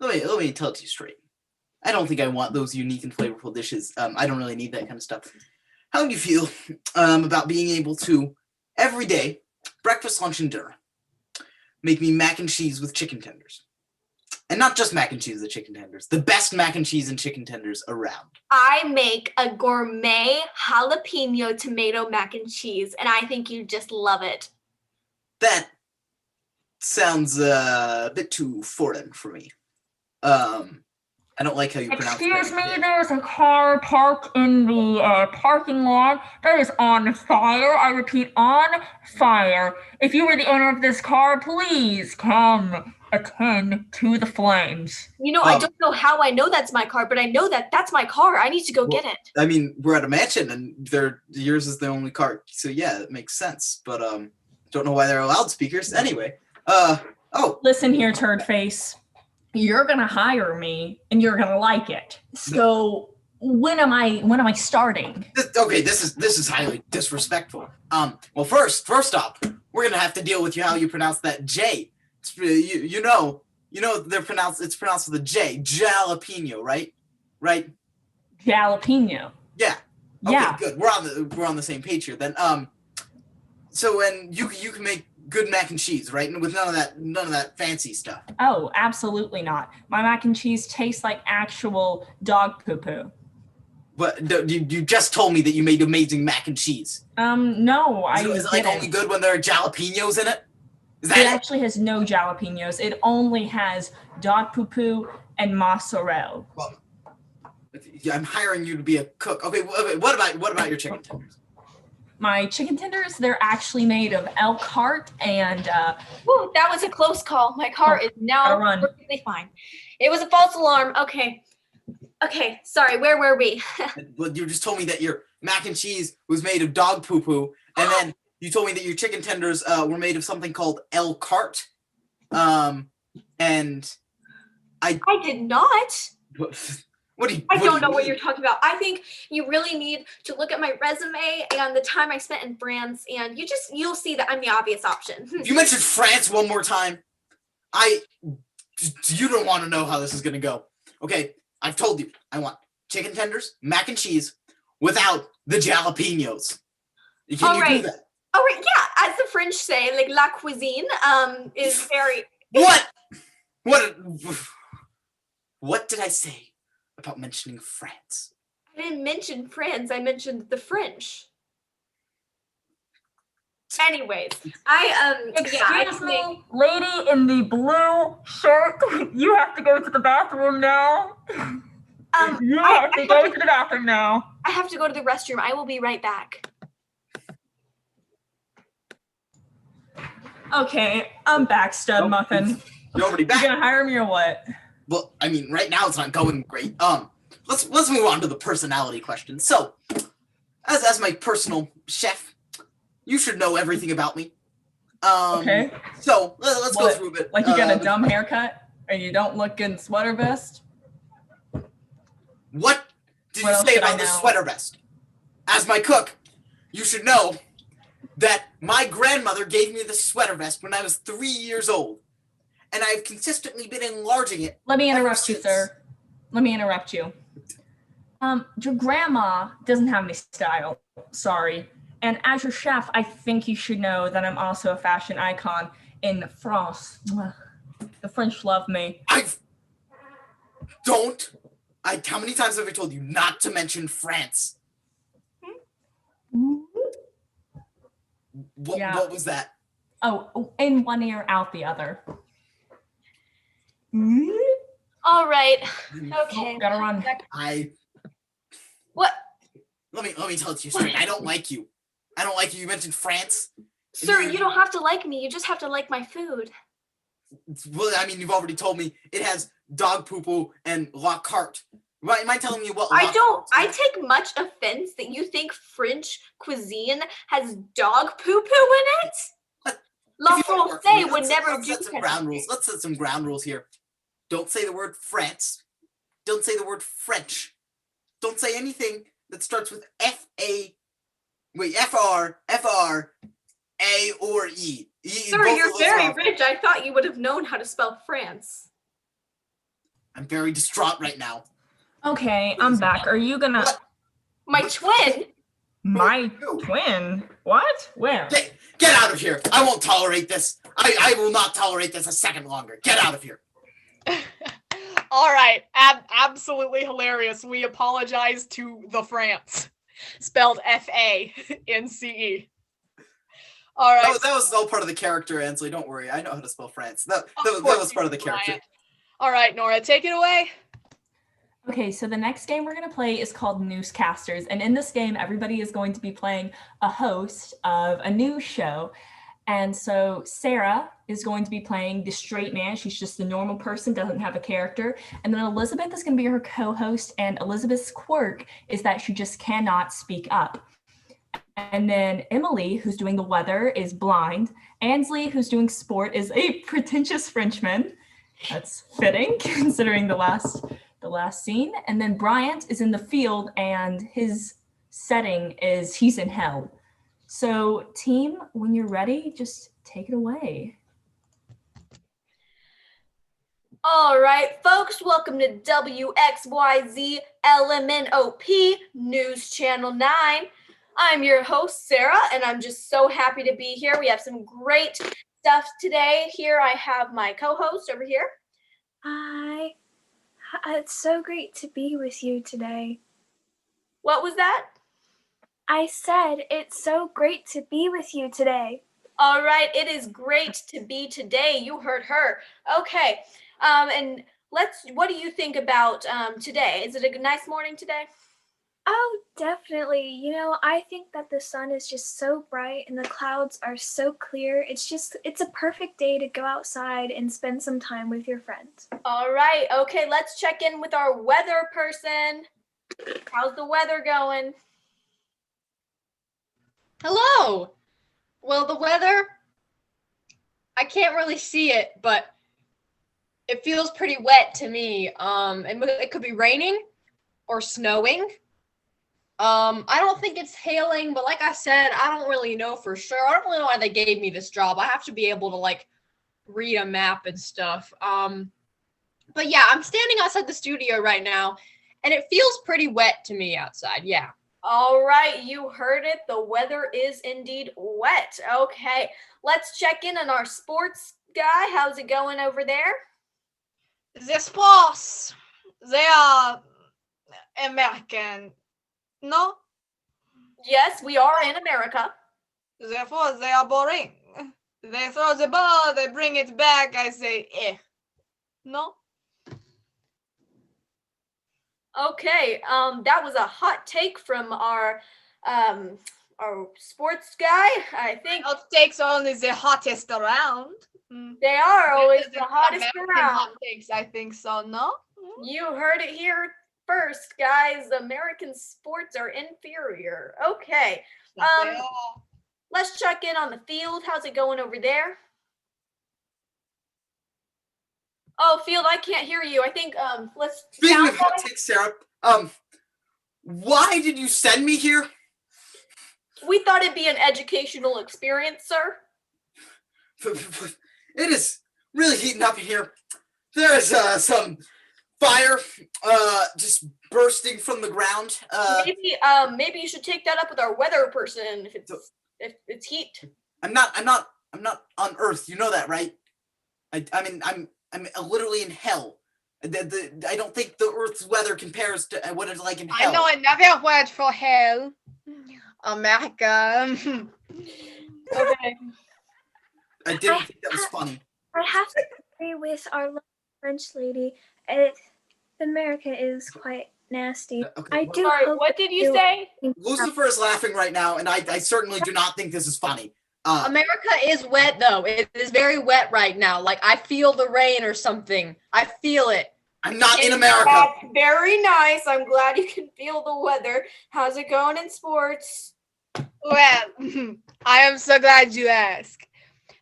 me tell it to you straight. I don't think I want those unique and flavorful dishes. I don't really need that kind of stuff. How do you feel about being able to, every day, breakfast, lunch, and dinner, make me mac and cheese with chicken tenders? And not just mac and cheese with chicken tenders, the best mac and cheese and chicken tenders around. I make a gourmet jalapeno tomato mac and cheese, and I think you just love it. That sounds a bit too foreign for me. I don't like how you pronounce it. Excuse me, there's a car parked in the parking lot that is on fire. I repeat, on fire. If you were the owner of this car, please come attend to the flames. You know, I don't know how I know that's my car, but I know that that's my car. I need to go get it. I mean, we're at a mansion, and yours is the only car, so yeah, it makes sense. But don't know why there are loudspeakers. Anyway, Listen here, turd face. You're gonna hire me, and you're gonna like it. So when am I starting? This is highly disrespectful. Well, first off, we're gonna have to deal with how you pronounce that J. You know it's pronounced with a J, jalapeno, right? Right? Jalapeno. Yeah. Okay, yeah. Good. We're on the same page here then. So when you can make good mac and cheese, right? And with none of that fancy stuff. Oh, absolutely not. My mac and cheese tastes like actual dog poo-poo. But you just told me that you made amazing mac and cheese. No, I Is it like only good when there are jalapenos in it? It actually has no jalapenos. It only has dog poo-poo and mozzarella. Well, I'm hiring you to be a cook. Okay, what about your chicken tenders? My chicken tenders, they're actually made of elk heart and Woo, that was a close call. My car is now perfectly fine. It was a false alarm. Okay, sorry, where were we? Well, you just told me that your mac and cheese was made of dog poo-poo, and then you told me that your chicken tenders were made of something called elk heart. and I did not. what do you? I what do don't you know what mean? you're talking about. I think you really need to look at my resume and the time I spent in France, and you'll see that I'm the obvious option. If you mention France one more time, you don't want to know how this is gonna go. Okay, I've told you. I want chicken tenders, mac and cheese, without the jalapenos. Can you do that? All right, yeah. As the French say, like la cuisine is very. What? What did I say about mentioning France? I didn't mention France. I mentioned the French. Anyways, Excuse me, lady in the blue shirt. You have to go to the bathroom now. You have to go to the bathroom now. I have to go to the restroom. I will be right back. Okay, I'm back, Stud Nope. Muffin. You're already You back. gonna hire me or what? Well, I mean, right now it's not going great. Let's move on to the personality question. So, as my personal chef, you should know everything about me. Okay. So let's go through a bit. Like you got a dumb haircut, and you don't look good in sweater vest. What did What you else say should I about this know? sweater vest? As my cook, you should know that my grandmother gave me this sweater vest when I was 3 years old, and I've consistently been enlarging it. Let me ever interrupt you, since. sir. Let me interrupt you. Your grandma doesn't have any style. Sorry. And as your chef, I think you should know that I'm also a fashion icon in France. The French love me. How many times have I told you not to mention France? Yeah. What was that? Oh, in one ear, out the other. All right. Oh, Okay. Gotta run. What? Let me tell it to you straight. I don't like you. I don't like you. You mentioned France. Sir, you don't have to like me. You just have to like my food. Well, I mean, you've already told me it has dog poo-poo and la carte. Right? Am I telling you what? I take much offense that you think French cuisine has dog poo-poo in it. La Francais would never do set some ground rules. Let's set some ground rules here. Don't say the word France. Don't say the word French. Don't say anything that starts with F-R, A, or E. Sir, you're very rich. I thought you would have known how to spell France. I'm very distraught right now. Okay, I'm back. Are you gonna... What? My twin? My Who? twin? What? Where? Get out of here. I won't tolerate this. I will not tolerate this a second longer. Get out of here. All right, absolutely hilarious. We apologize to the France, spelled F-A-N-C-E. All right. That was all part of the character, Ansley. Don't worry. I know how to spell France. That was part of the character. All right, Nora, take it away. Okay, so the next game we're going to play is called Newscasters. And in this game, everybody is going to be playing a host of a news show. And so Sarah is going to be playing the straight man. She's just a normal person, doesn't have a character. And then Elizabeth is going to be her co-host. And Elizabeth's quirk is that she just cannot speak up. And then Emily, who's doing the weather, is blind. Ansley, who's doing sport, is a pretentious Frenchman. That's fitting, considering the last scene. And then Bryant is in the field, and his setting is he's in hell. So team, when you're ready, just take it away. All right, folks, welcome to WXYZ LMNOP News Channel 9. I'm your host, Sarah, and I'm just so happy to be here. We have some great stuff today. Here I have my co-host over here. Hi. It's so great to be with you today. What was that? I said it's so great to be with you today. All right, it is great to be today. You heard her. Okay, and what do you think about today? Is it a nice morning today? Oh, definitely. You know, I think that the sun is just so bright and the clouds are so clear. It's a perfect day to go outside and spend some time with your friends. All right, okay, let's check in with our weather person. How's the weather going? It feels pretty wet to me. It could be raining or snowing. I don't think it's hailing, but like I said, I don't really know for sure. I don't really know why they gave me this job. I have to be able to like read a map and stuff. But yeah, I'm standing outside the studio right now, and it feels pretty wet to me outside. Yeah. All right, you heard it. The weather is indeed wet. Okay, let's check in on our sports guy. How's it going over there? The sports, they are American. No, Yes, we are in America. therefore they are boring. They throw the ball, they bring it back. I say, No. Okay, that was a hot take from our sports guy. I think Hot takes are only the hottest around. they are always the American hottest around. hot takes, I think so. No. You heard it here first, guys. American sports are inferior. Okay, Yes, they are. let's check in on the field. How's it going over there? Oh, field, I can't hear you. I think let's Speaking sound of hot takes, Sarah, why did you send me here? We thought it'd be an educational experience, sir. It is really heating up in here. There's some fire just bursting from the ground. Maybe you should take that up with our weather person if it's heat. I'm not on Earth. You know that, right? I mean, I'm literally in hell. I don't think the Earth's weather compares to what it's like in hell. I know another word for hell. America. Okay. I didn't think that was funny. I have to agree with our lovely French lady. America is quite nasty. Okay, I well, do Sorry, hope what did you say? Lucifer is laughing right now, and I certainly do not think this is funny. America is wet though. It is very wet right now. Like I feel the rain or something. I feel it. I'm not in America. That's very nice. I'm glad you can feel the weather. How's it going in sports? Well, I am so glad you asked.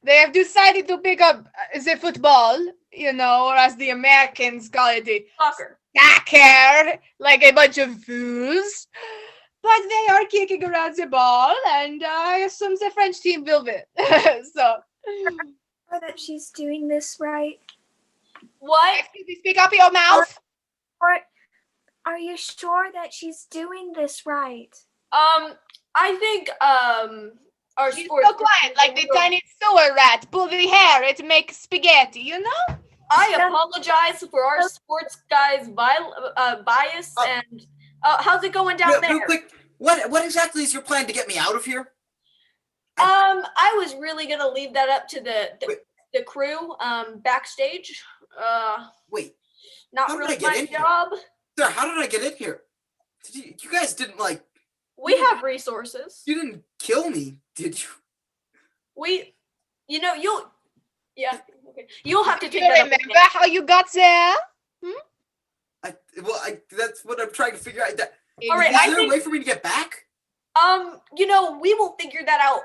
They have decided to pick up the football, or as the Americans call it, the Soccer. soccer, like a bunch of fools. But they are kicking around the ball, and I assume the French team will win. So, sure that she's doing this right. What? excuse me, speak up your mouth. Or are you sure that she's doing this right? I think our She's sports. so quiet, like the tiny sewer rat. Pull the hair, it makes spaghetti, I apologize for our sports guys' bias and. How's it going down there? Real quick, what exactly is your plan to get me out of here? I was really gonna leave that up to the crew backstage. Wait, Not how did really I get my in here? job. Sir, how did I get in here? You guys didn't We have resources. you didn't kill me, did you? You'll have to Do take you that up with remember me. how you got there? That's what I'm trying to figure out. All right, Is I there think- a way for me to get back? We will figure that out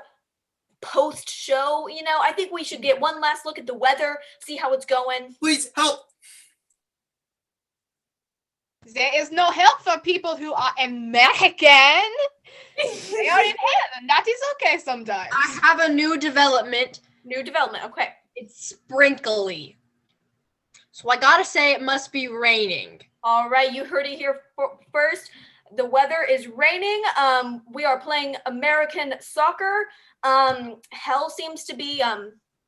post show. I think we should get one last look at the weather, see how it's going. Please help. There is no help for people who are American. They are in hell, and that is okay sometimes. I have a new development. New development. Okay. It's sprinkly. So I gotta say it must be raining. All right, you heard it here first. The weather is raining. We are playing American soccer. Hell seems to be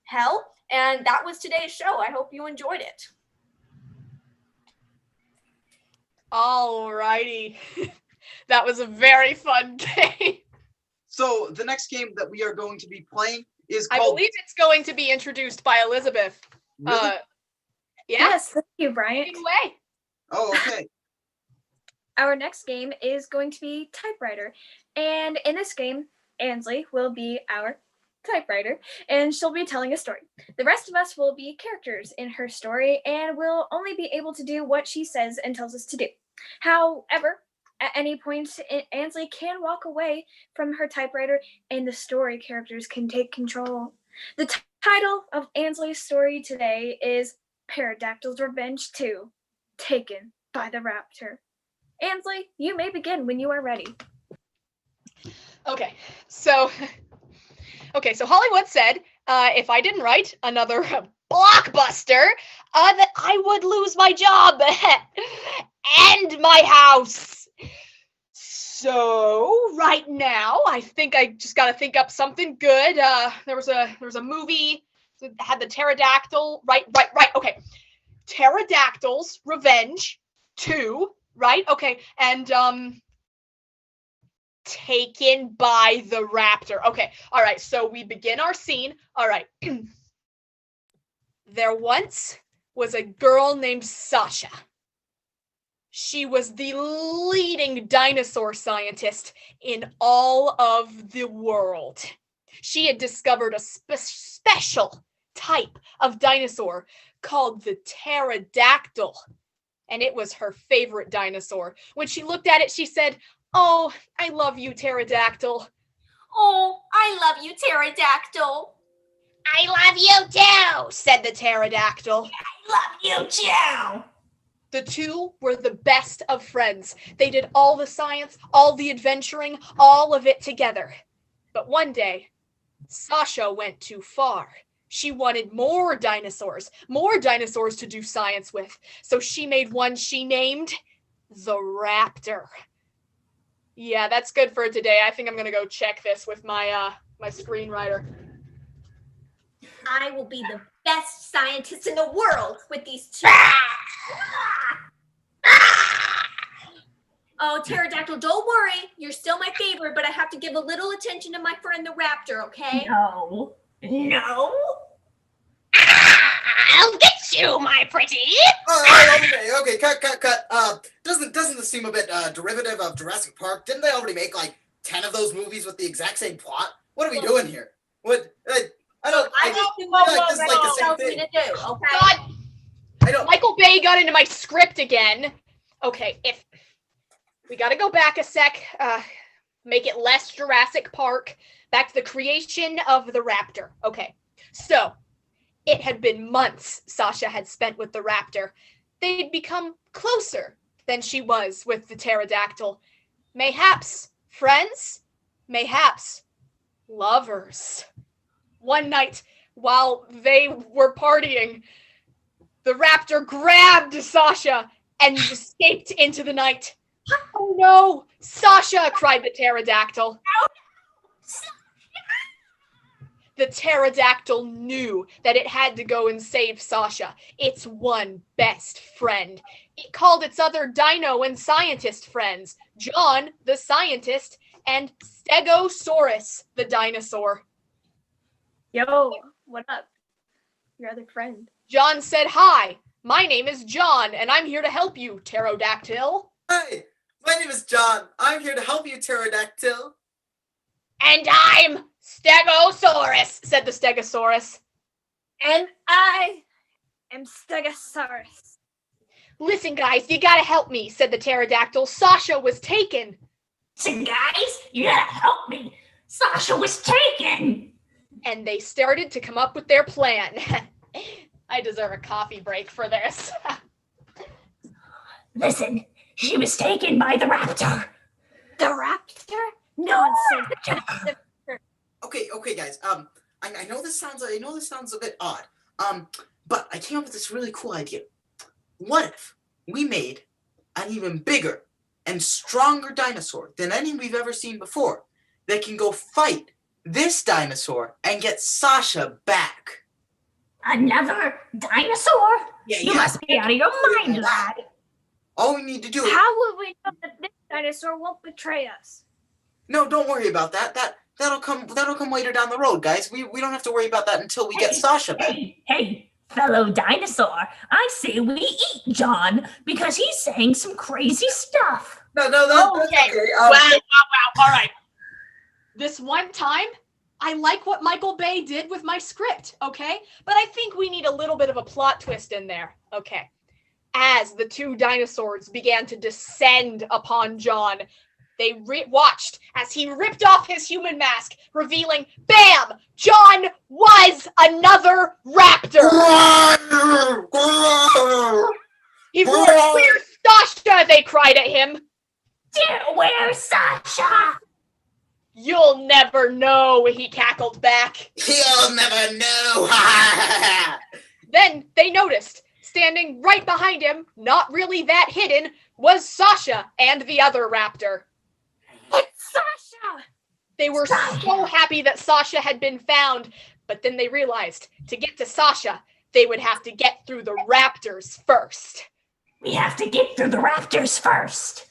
hell, and that was today's show. I hope you enjoyed it. Alrighty. That was a very fun game. So the next game that we are going to be playing is I called. believe it's going to be introduced by Elizabeth. Really? Yes. Thank you, Bryant. Take it away. Oh, okay. Our next game is going to be typewriter. And in this game, Ansley will be our typewriter, and she'll be telling a story. The rest of us will be characters in her story, and we'll only be able to do what she says and tells us to do. However, at any point, Ansley can walk away from her typewriter, and the story characters can take control. The title of Ansley's story today is Pterodactyl's Revenge 2, Taken by the Raptor. Ansley, you may begin when you are ready. Okay, so Hollywood said if I didn't write another blockbuster, that I would lose my job and my house. So right now, I think I just gotta think up something good. There was a movie that had the pterodactyl. Right. Okay, Pterodactyl's Revenge 2. Right. Okay, and Taken by the Raptor. Okay. All right. So we begin our scene. All right. There once was a girl named Sasha. She was the leading dinosaur scientist in all of the world. She had discovered a special type of dinosaur called the pterodactyl, and it was her favorite dinosaur. When she looked at it, she said, "Oh, I love you, pterodactyl." Oh, I love you, pterodactyl. "I love you too," said the pterodactyl. I love you too. The two were the best of friends. They did all the science, all the adventuring, all of it together. But one day, Sasha went too far. She wanted more dinosaurs to do science with. So she made one she named the Raptor. Yeah, that's good for today. I think I'm gonna go check this with my my screenwriter. I will be the best scientist in the world with these two. Oh, pterodactyl, don't worry. You're still my favorite, but I have to give a little attention to my friend the raptor, okay? No. I'll get you, my pretty. Okay, cut. Doesn't this seem a bit derivative of Jurassic Park? Didn't they already make like 10 of those movies with the exact same plot? What are we doing here? What? I don't. I just do what this is like the same tells me thing. to do, okay? God, I don't. Michael Bay got into my script again. Okay, if we got to go back a sec, make it less Jurassic Park. Back to the creation of the raptor. Okay, so it had been months Sasha had spent with the raptor. They'd become closer than she was with the pterodactyl. Mayhaps friends, mayhaps lovers. One night, while they were partying, the raptor grabbed Sasha and escaped into the night. "Oh no, Sasha!" cried the pterodactyl. The pterodactyl knew that it had to go and save Sasha, its one best friend. It called its other dino and scientist friends, John, the scientist, and Stegosaurus, the dinosaur. Yo, what up? Your other friend. John said, "Hi, my name is John, and I'm here to help you, pterodactyl." Hi, my name is John. I'm here to help you, pterodactyl. "And I'm Stegosaurus," said the Stegosaurus. And I am Stegosaurus. "Listen, guys, you gotta help me," said the pterodactyl. "Sasha was taken." So guys, you gotta help me. Sasha was taken. And they started to come up with their plan. I deserve a coffee break for this. Listen, she was taken by the raptor. The raptor? No one said that. Okay, guys. I know this sounds a bit odd. But I came up with this really cool idea. What if we made an even bigger and stronger dinosaur than any we've ever seen before that can go fight this dinosaur and get Sasha back? Another dinosaur? Yeah, You must be out of your mind, lad. All we need to do is... How would we know that this dinosaur won't betray us? No, don't worry about that. That'll come later down the road, guys. We don't have to worry about that until we get Sasha back. Hey, fellow dinosaur, I say we eat John because he's saying some crazy stuff. No, that's Okay. okay. Wow. All right. This one time, I like what Michael Bay did with my script, okay? But I think we need a little bit of a plot twist in there, okay? As the two dinosaurs began to descend upon John, they watched as he ripped off his human mask, revealing, bam! John was another raptor! right at him. Where's Sasha? You'll never know, he cackled back. You'll never know. Then they noticed, standing right behind him, not really that hidden, was Sasha and the other raptor. It's Sasha! They were so happy that Sasha had been found, but then they realized to get to Sasha, they would have to get through the raptors first. We have to get through the raptors first.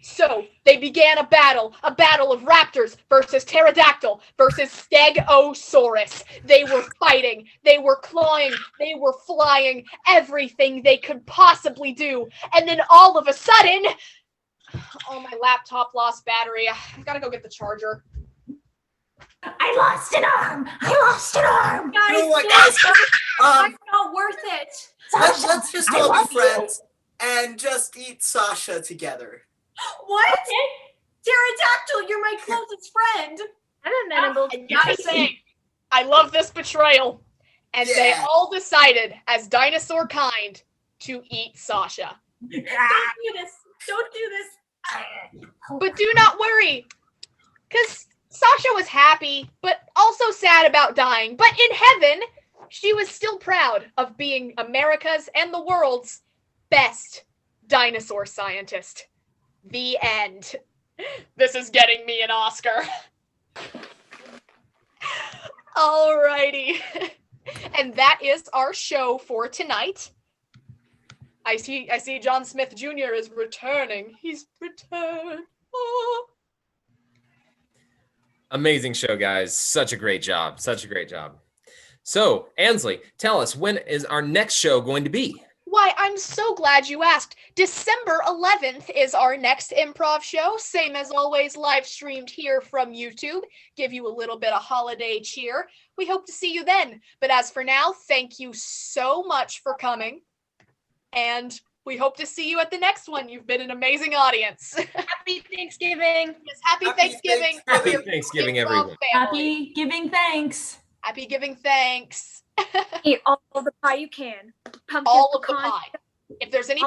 So they began a battle of raptors versus pterodactyl versus stegosaurus. They were fighting, they were clawing, they were flying, everything they could possibly do. And then all of a sudden, oh, my laptop lost battery. I've got to go get the charger. I lost an arm. You know what, guys? It's not worth it. Let's just all love be friends and just eat Sasha together. What? Pterodactyl, you're my closest friend. I'm amenable. I gotta say, I love this betrayal. And they all decided, as dinosaur kind, to eat Sasha. Don't do this. Don't do this. But do not worry, because Sasha was happy, but also sad about dying. But in heaven, she was still proud of being America's and the world's best dinosaur scientist. The end. This is getting me an Oscar. Alrighty. And that is our show for tonight. I see John Smith Jr. is returning. He's returned. Oh. Amazing show, guys. Such a great job. So, Ansley, tell us, when is our next show going to be? Why, I'm so glad you asked. December 11th is our next improv show. Same as always, live streamed here from YouTube. Give you a little bit of holiday cheer. We hope to see you then. But as for now, thank you so much for coming. And we hope to see you at the next one. You've been an amazing audience. Happy Thanksgiving. Yes, happy Thanksgiving. Happy Thanksgiving, Improv everyone. family. Happy giving thanks. Happy giving thanks. Eat all the pie you can. Pumpkin All of the pecan. pie. If there's any